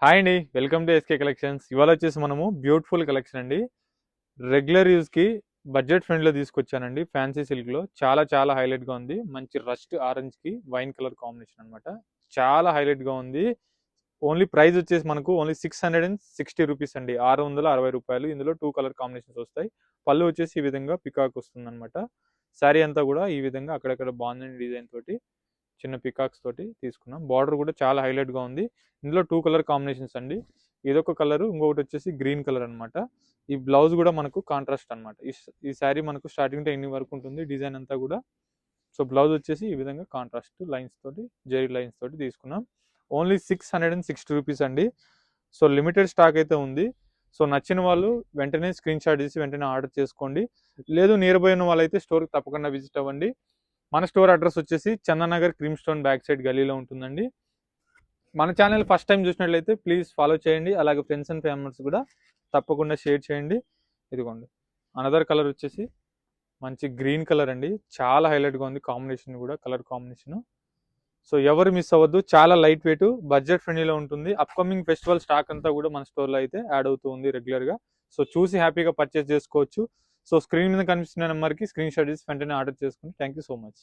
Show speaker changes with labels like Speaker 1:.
Speaker 1: Hi అండి, welcome to SK collections. ఇవాళ వచ్చేసి మనము బ్యూటిఫుల్ కలెక్షన్ అండి. రెగ్యులర్ యూస్కి బడ్జెట్ ఫ్రెండ్లో తీసుకొచ్చానండి. ఫ్యాన్సీ సిల్క్లో చాలా చాలా హైలైట్గా ఉంది. మంచి రస్ట్ ఆరెంజ్కి వైన్ కలర్ కాంబినేషన్ అనమాట. చాలా హైలైట్గా ఉంది. ఓన్లీ ప్రైస్ వచ్చేసి మనకు ఓన్లీ 660 రూపీస్ అండి, 660 రూపాయలు. ఇందులో 2 కలర్ కాంబినేషన్స్ వస్తాయి. పళ్ళు వచ్చేసి ఈ విధంగా పికాక్ వస్తుంది అనమాట. శారీ అంతా కూడా ఈ విధంగా అక్కడక్కడ బాగుంది డిజైన్ తోటి, చిన్న పికాక్స్ తోటి తీసుకున్నాం. బార్డర్ కూడా చాలా హైలైట్గా ఉంది. ఇందులో 2 కలర్ కాంబినేషన్స్ అండి. ఇదొక కలర్, ఇంకొకటి వచ్చేసి గ్రీన్ కలర్ అనమాట. ఈ బ్లౌజ్ కూడా మనకు కాంట్రాస్ట్ అనమాట. ఈ శారీ మనకు స్టార్టింగ్ టు ఎండింగ్ వరకు ఉంటుంది డిజైన్ అంతా కూడా. సో బ్లౌజ్ వచ్చేసి ఈ విధంగా కాంట్రాస్ట్ లైన్స్ తోటి, జెరీ లైన్స్ తోటి తీసుకున్నాం. ఓన్లీ 660 రూపీస్ అండి. సో లిమిటెడ్ స్టాక్ అయితే ఉంది. సో నచ్చిన వాళ్ళు వెంటనే స్క్రీన్ షాట్ తీసి వెంటనే ఆర్డర్ చేసుకోండి. లేదు నియర్ బై ఉన్న వాళ్ళైతే స్టోర్కి తప్పకుండా విజిట్ అవ్వండి. మన స్టోర్ అడ్రస్ వచ్చేసి Chandanagar Cream Stone back side గలీలో ఉంటుందండి. మన ఛానల్ ఫస్ట్ టైం చూసినట్లయితే ప్లీజ్ ఫాలో చేయండి. అలాగే ఫ్రెండ్స్ అండ్ ఫ్యామిలీస్ కూడా తప్పకుండా షేర్ చేయండి. ఇదిగోండి అనదర్ కలర్ వచ్చేసి మంచి గ్రీన్ కలర్ అండి. చాలా హైలైట్గా ఉంది కాంబినేషన్ కూడా, కలర్ కాంబినేషన్. సో ఎవరు మిస్ అవ్వద్దు. చాలా లైట్ వెయిట్, బడ్జెట్ ఫ్రెండ్లీలో ఉంటుంది. అప్కమింగ్ ఫెస్టివల్ స్టాక్ అంతా కూడా మన స్టోర్లో అయితే యాడ్ అవుతూ ఉంది రెగ్యులర్గా. సో చూసి హ్యాపీగా పర్చేస్ చేసుకోవచ్చు. సో స్క్రీన్ మీద కనిపిస్తున్న నెంబర్కి స్క్రీన్ షాట్ చేసి వెంటనే ఆర్డర్ చేసుకోండి. Thank you so much.